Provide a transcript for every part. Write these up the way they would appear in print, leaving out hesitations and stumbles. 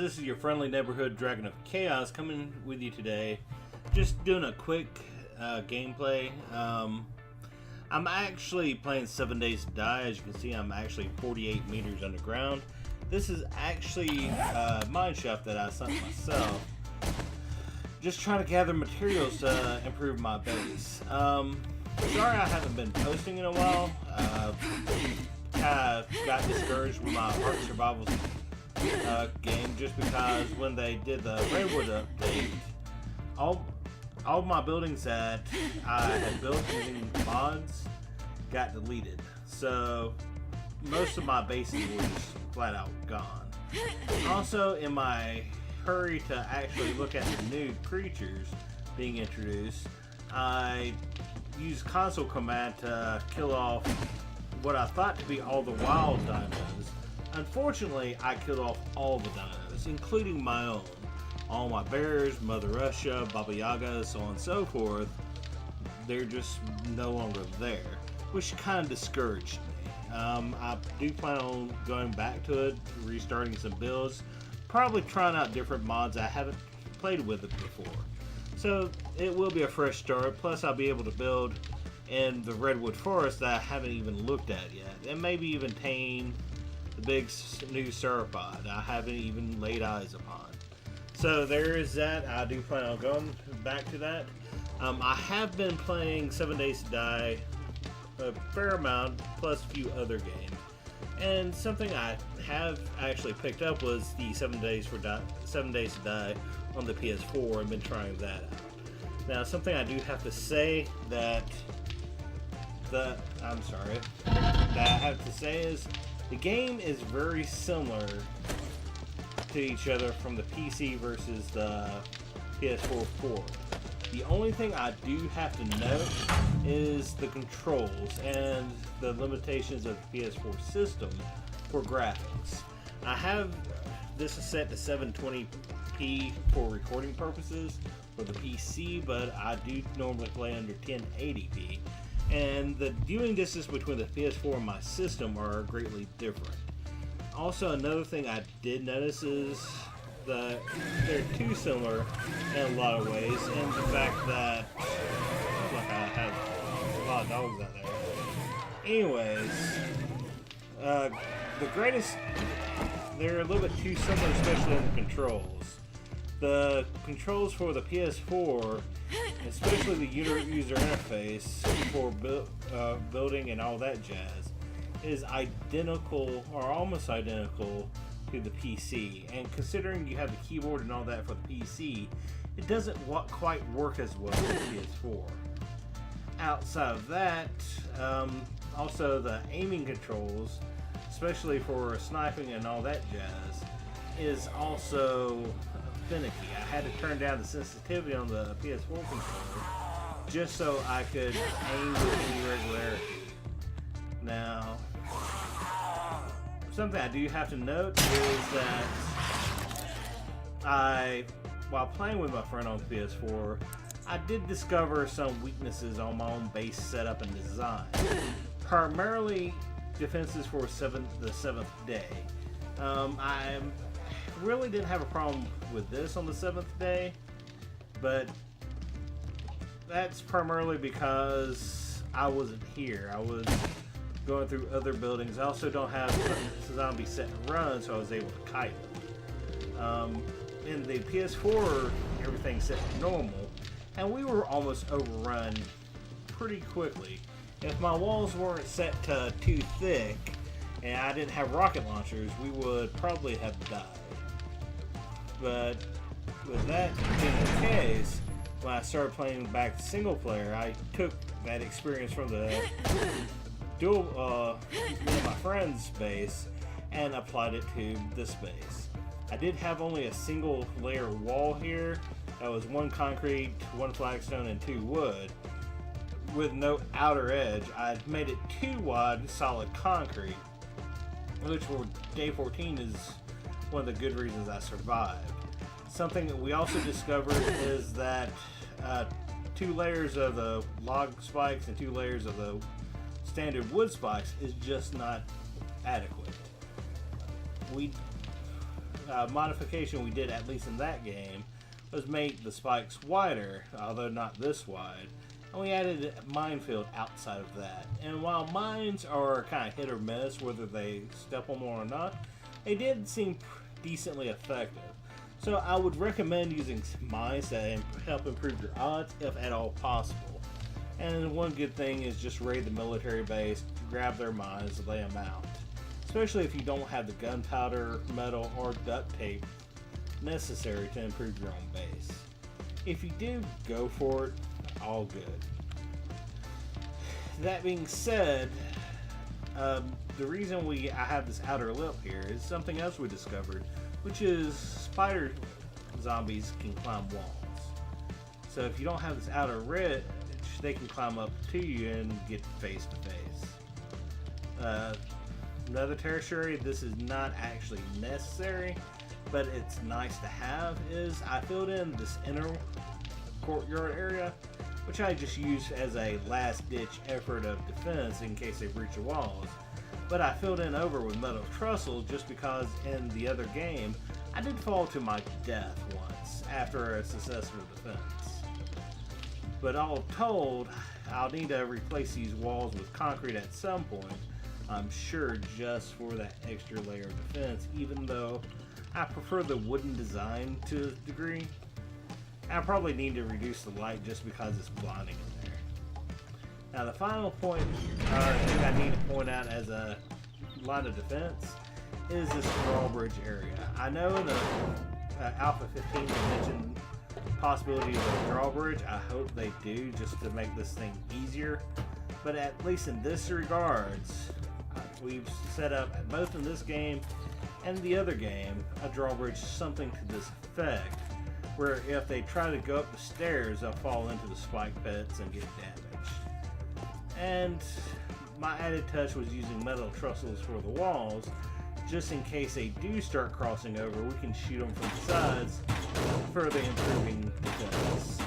this is your friendly neighborhood Dragon of Chaos coming with you today. Just doing a quick gameplay. I'm actually playing 7 Days to Die. As you can see, I'm actually 48 meters underground. This is actually a mine shaft that I sunk myself. Just trying to gather materials to improve my base. Sorry I haven't been posting in a while. Kind of got discouraged with my Ark Survival game just because when they did the Redwood update, all my buildings that I had built using mods got deleted. So most of my bases were just flat out gone. Also, in my hurry to actually look at the new creatures being introduced, I used console command to kill off what I thought to be all the wild dinos. Unfortunately, I killed off all the dinos, including my own. All my bears, Mother Russia, Baba Yaga, so on and so forth, they're just no longer there, which kind of discouraged me. I do plan on going back to it, restarting some builds, probably trying out different mods I haven't played with it before. So it will be a fresh start, plus I'll be able to build in the Redwood Forest that I haven't even looked at yet, and maybe even tame the big new sauropod I haven't even laid eyes upon. So there is that. I do plan on going back to that. I have been playing 7 Days to Die a fair amount, plus a few other games. And something I have actually picked up was the 7 Days to Die on the PS4 and been trying that out. Now, something I do have to say that I have to say is the game is very similar to each other from the PC versus the PS4 port. The only thing I do have to note is the controls and the limitations of the PS4 system for graphics. I have this is set to 720p for recording purposes for the PC, but I do normally play under 1080p. And the viewing distance between the PS4 and my system are greatly different. Also, another thing I did notice is that they're too similar in a lot of ways, and the fact that looks like I have a lot of dogs out there. Anyways, they're a little bit too similar, especially in the controls. The controls for the PS4, especially the user interface for building and all that jazz, is identical or almost identical to the PC. And considering you have the keyboard and all that for the PC, it doesn't quite work as well as the PS4. Outside of that, also the aiming controls, especially for sniping and all that jazz, is also finicky. I had to turn down the sensitivity on the PS4 controller just so I could aim with any regularity. Now, something I do have to note is that while playing with my friend on the PS4, I did discover some weaknesses on my own base setup and design. Primarily defenses for the seventh day. I really didn't have a problem with this on the 7th day, but that's primarily because I wasn't here. I was going through other buildings. I also don't have zombie set and run, so I was able to kite them. In the PS4, everything's set to normal, and we were almost overrun pretty quickly. If my walls weren't set to too thick and I didn't have rocket launchers, we would probably have died. But with that being the case, when I started playing back single player, I took that experience from the me and my friend's base and applied it to this base. I did have only a single layer wall here. That was 1 concrete, 1 flagstone, and 2 wood, with no outer edge. I made it 2 wide solid concrete, which for day 14 is one of the good reasons I survived. Something that we also discovered is that 2 layers of the log spikes and 2 layers of the standard wood spikes is just not adequate. modification we did, at least in that game, was make the spikes wider, although not this wide. And we added a minefield outside of that. And while mines are kind of hit or miss, whether they step on one or not, they did seem decently effective. So I would recommend using mines to help improve your odds, if at all possible. And one good thing is just raid the military base, grab their mines, lay them out. Especially if you don't have the gunpowder, metal, or duct tape necessary to improve your own base. If you do, go for it, all good. That being said, the reason I have this outer lip here is something else we discovered, which is spider zombies can climb walls. So if you don't have this outer ridge, they can climb up to you and get face to face. Another tertiary, this is not actually necessary, but it's nice to have, is I filled in this inner courtyard area, which I just used as a last ditch effort of defense in case they breach the walls. But I filled in over with metal trestles just because in the other game I did fall to my death once after a successful defense. But all told, I'll need to replace these walls with concrete at some point, I'm sure, just for that extra layer of defense, even though I prefer the wooden design to a degree. I probably need to reduce the light just because it's blinding in there. Now the final point I think I need to point out as a line of defense is this drawbridge area. I know in the Alpha 15 they mentioned possibility of a drawbridge. I hope they do, just to make this thing easier. But at least in this regards, we've set up, both in this game and the other game, a drawbridge, something to this effect, where if they try to go up the stairs, they'll fall into the spike pits and get damaged. And my added touch was using metal trestles for the walls, just in case they do start crossing over, we can shoot them from the sides, further improving defense.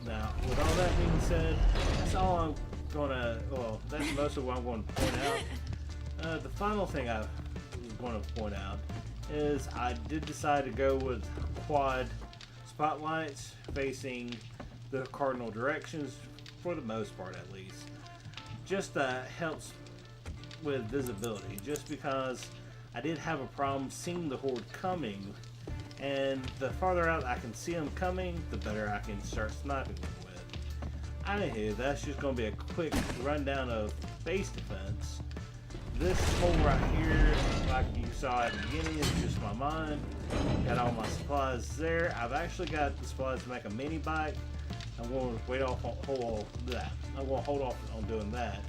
Now, with all that being said, that's all I'm gonna, well, that's most of what I'm going to point out. The final thing I was going to point out is I did decide to go with quad spotlights facing the cardinal directions, for the most part at least. Just helps with visibility, just because I did have a problem seeing the horde coming, and the farther out I can see them coming, the better I can start sniping them with. Anywho, that's just going to be a quick rundown of base defense. This hole right here, like you saw at the beginning, is just my mine. Got all my supplies there. I've actually got the supplies to make a mini bike. I'm going to hold off on doing that.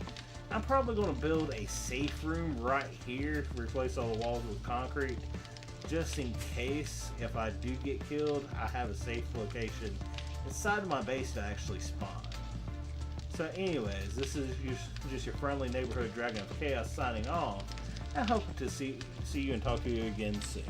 I'm probably going to build a safe room right here to replace all the walls with concrete, just in case if I do get killed, I have a safe location inside of my base to actually spawn. So anyways, this is just your friendly neighborhood Dragon of Chaos signing off. I hope to see you and talk to you again soon.